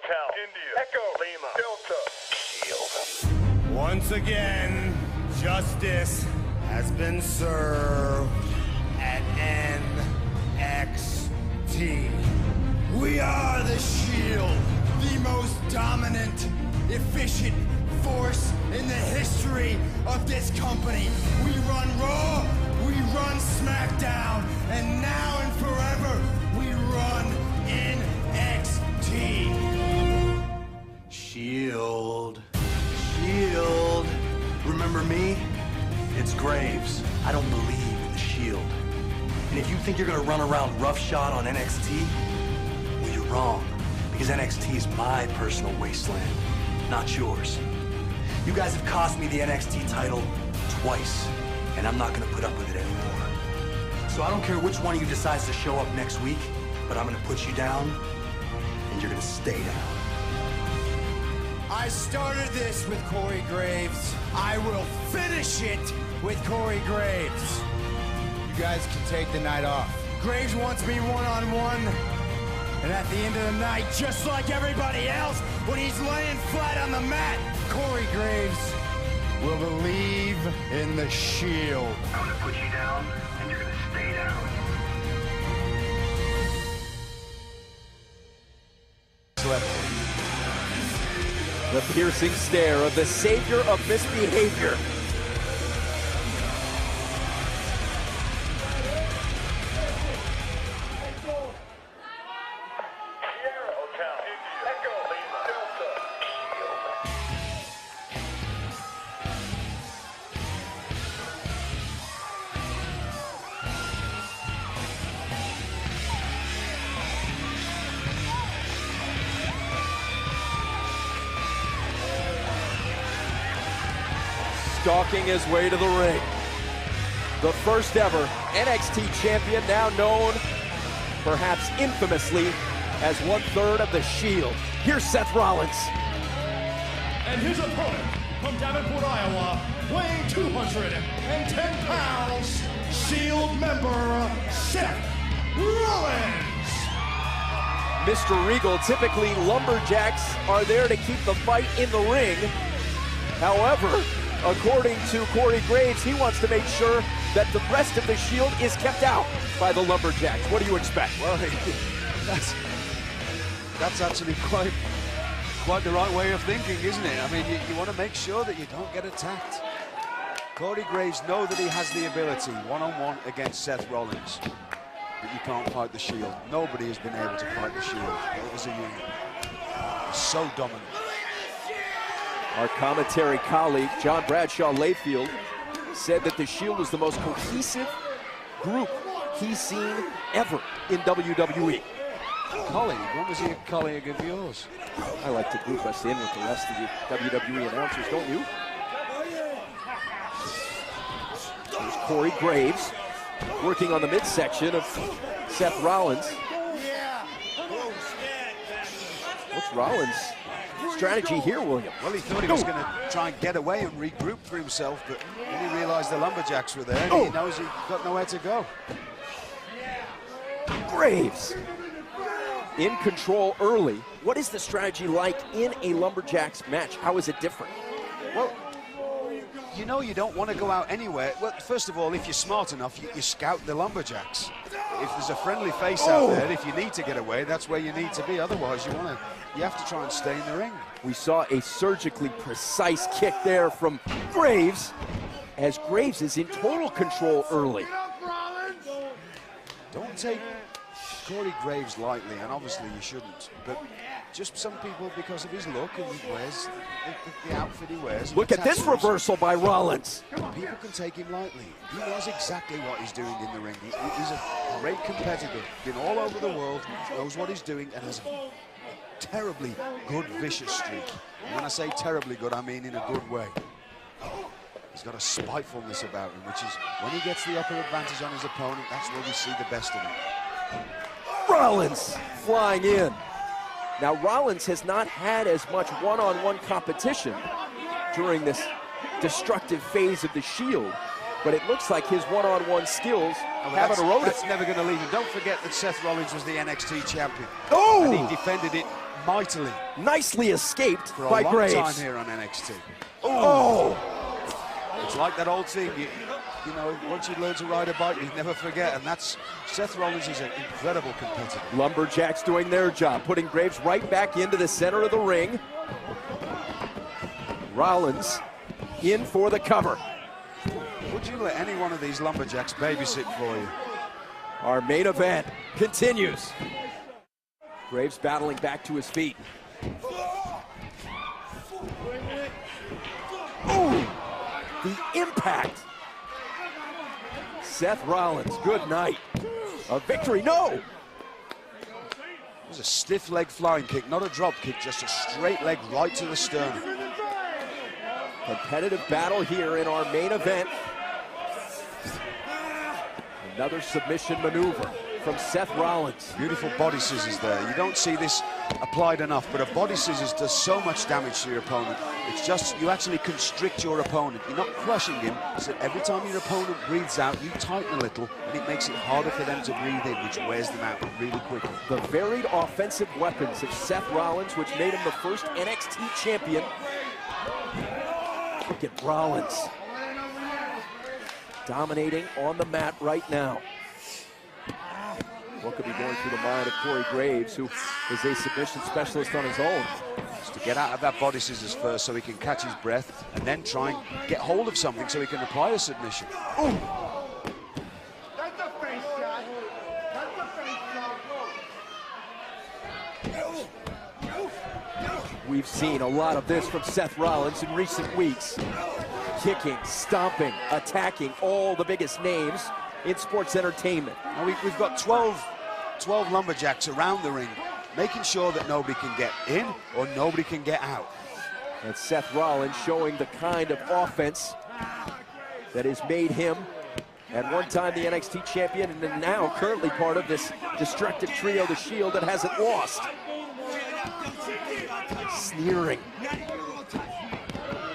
Hotel, India, Echo, Lima, Delta, Shield. Once again, justice has been served at NXT. We are the Shield, the most dominant, efficient force in the history of this company. We run Raw, we run SmackDown, and now and forever, we run NXT. Shield. Shield. Remember me? It's Graves. I don't believe in the Shield. And if you think you're gonna run around roughshod on NXT, well, you're wrong. Because NXT is my personal wasteland, not yours. You guys have cost me the NXT title twice, and I'm not gonna put up with it anymore. So I don't care which one of you decides to show up next week, but I'm gonna put you down, and you're gonna stay down. I started this with Corey Graves. I will finish it with Corey Graves. You guys can take the night off. Graves wants me one-on-one. And at the end of the night, just like everybody else, when he's laying flat on the mat, Corey Graves will believe in the Shield. I'm gonna put you down, and you're gonna stay down. The piercing stare of the savior of misbehavior. Stalking his way to the ring. The first ever NXT champion, now known, perhaps infamously, as 1/3 of the Shield. Here's Seth Rollins. And his opponent, from Davenport, Iowa, weighing 210 pounds, Shield member, Seth Rollins. Mr. Regal, typically lumberjacks are there to keep the fight in the ring. However, according to Corey Graves, he wants to make sure that the rest of the Shield is kept out by the lumberjacks. What do you expect? Well, that's actually quite the right way of thinking, isn't it? I mean, you want to make sure that you don't get attacked. Corey Graves knows that he has the ability, one-on-one against Seth Rollins, but you can't fight the Shield. Nobody has been able to fight the Shield. It was a unit. It's so dominant. Our commentary colleague, John Bradshaw Layfield, said that the Shield was the most cohesive group he's seen ever in WWE. Colleague? When was he a colleague of yours? I like to group us in with the rest of the WWE announcers, don't you? Here's Corey Graves working on the midsection of Seth Rollins. What's Rollins' strategy here, William? Well, he thought he was going to try and get away and regroup for himself, but then he realized the lumberjacks were there, and he knows he's got nowhere to go. Graves in control early. What is the strategy like in a lumberjacks match? How is it different? Well, you know you don't want to go out anywhere. Well, first of all, if you're smart enough, you scout the lumberjacks. If there's a friendly face out there, if you need to get away, that's where you need to be. Otherwise, you have to try and stay in the ring. We saw a surgically precise kick there from Graves, as Graves is in total control early. Don't take Corey Graves lightly, and obviously you shouldn't, but just some people, because of his look and he wears the outfit he wears. Look at this reversal by Rollins. People can take him lightly. He knows exactly what he's doing in the ring. He's a great competitor, been all over the world, knows what he's doing, and has a terribly good, vicious streak. And when I say terribly good, I mean in a good way. He's got a spitefulness about him, which is when he gets the upper advantage on his opponent, that's where we see the best of him. Rollins flying in. Now, Rollins has not had as much one-on-one competition during this destructive phase of the Shield. but it looks like his one-on-one skills haven't eroded. That's never going to leave him. Don't forget that Seth Rollins was the NXT champion. Oh! And he defended it mightily. Nicely escaped for a by long Graves. time here on NXT. Oh! It's like that old thing, you know, once you learn to ride a bike, you never forget, and that's, Seth Rollins is an incredible competitor. Lumberjacks doing their job, putting Graves right back into the center of the ring. Rollins in for the cover. Would you let any one of these Lumberjacks babysit for you? Our main event continues. Graves battling back to his feet. Ooh, the impact. Seth Rollins, good night. A victory, no! It was a stiff leg flying kick, not a drop kick, just a straight leg right to the sternum. Competitive battle here in our main event. Another submission maneuver from Seth Rollins. Beautiful body scissors there. You don't see this applied enough, but a body scissors does so much damage to your opponent. It's just, you actually constrict your opponent. You're not crushing him, so every time your opponent breathes out, you tighten a little, and it makes it harder for them to breathe in, which wears them out really quickly. The varied offensive weapons of Seth Rollins, which made him the first NXT champion. Look at Rollins. Dominating on the mat right now. What could be going through the mind of Corey Graves, who is a submission specialist on his own? Just to get out of that body scissors first so he can catch his breath, and then try and get hold of something so he can apply a submission. Ooh. That's a face shot. That's a face shot. We've seen a lot of this from Seth Rollins in recent weeks. Kicking, stomping, attacking all the biggest names in sports entertainment. Now we've got 12 Lumberjacks around the ring, making sure that nobody can get in or nobody can get out. And Seth Rollins showing the kind of offense that has made him at one time the NXT champion, and then now currently part of this destructive trio, the Shield, that hasn't lost. Sneering.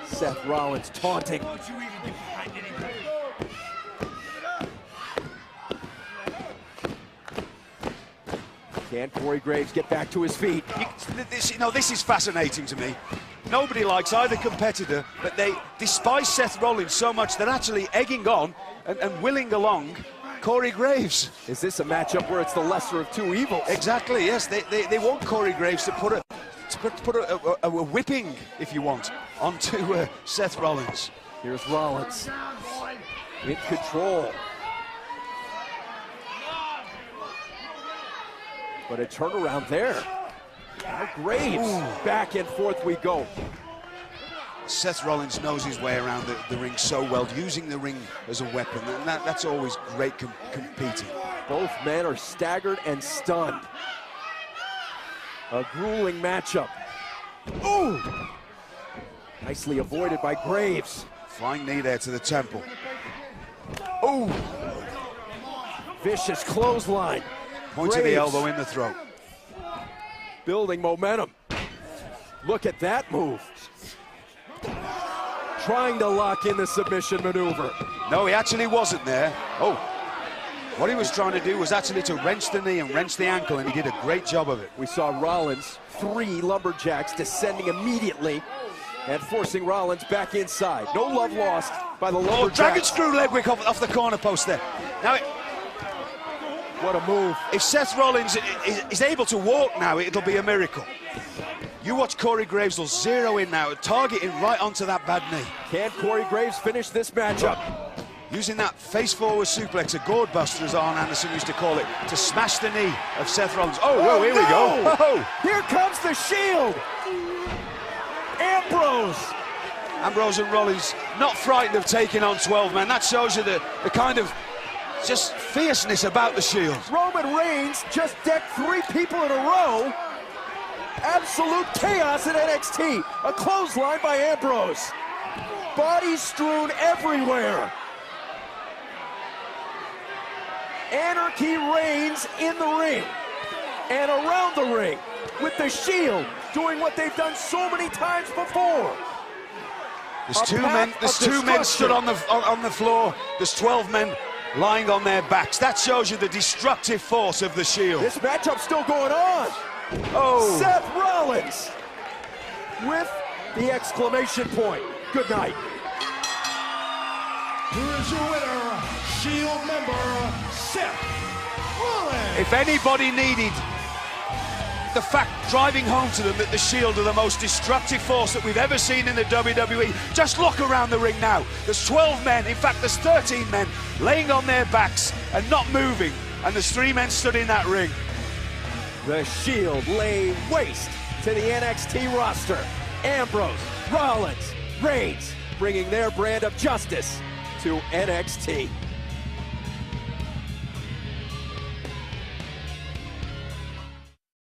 Seth Rollins taunting. Can Corey Graves get back to his feet? This is fascinating to me. Nobody likes either competitor, but they despise Seth Rollins so much they're actually egging on and willing along Corey Graves. Is this a matchup where it's the lesser of two evils? Exactly, yes. They want Corey Graves to put a whipping, if you want, onto Seth Rollins. Here's Rollins in control. But a turnaround there. Now Graves, back and forth we go. Seth Rollins knows his way around the ring so well, using the ring as a weapon, and that's always great competing. Both men are staggered and stunned. A grueling matchup. Ooh! Nicely avoided by Graves. Flying knee there to the temple. Ooh! Vicious clothesline. Point of the elbow in the throat. Building momentum. Look at that move. Trying to lock in the submission maneuver. No, he actually wasn't there. Oh, what he was trying to do was actually to wrench the knee and wrench the ankle, and he did a great job of it. We saw Rollins, 3 Lumberjacks descending immediately and forcing Rollins back inside. No love lost by the Lumberjacks. Oh, dragon screw leg whip off the corner post there. Now, what a move. If Seth Rollins is able to walk now, it'll be a miracle. You watch Corey Graves will zero in now, targeting right onto that bad knee. Can Corey Graves finish this matchup? Using that face-forward suplex, a gourd buster, as Arn Anderson used to call it, to smash the knee of Seth Rollins. Oh, whoa, here we go. Oh. Here comes the Shield. Ambrose and Rollins not frightened of taking on 12 men. That shows you the kind of just fierceness about the Shield. Roman Reigns just decked 3 people in a row. Absolute chaos in NXT. A clothesline by Ambrose. Bodies strewn everywhere. Anarchy reigns in the ring and around the ring, with the Shield doing what they've done so many times before. There's two men stood on the floor. There's 12 men lying on their backs. That shows you the destructive force of the Shield. This matchup's still going on. Oh, Seth Rollins with the exclamation point. Good night. Here is your winner, Shield member Seth Rollins. if anybody needed the fact driving home to them that the Shield are the most destructive force that we've ever seen in the WWE, just look around the ring now. There's 12 men, in fact there's 13 men laying on their backs and not moving, and there's 3 men stood in that ring. The Shield lay waste to the NXT roster. Ambrose, Rollins, Reigns, bringing their brand of justice to NXT.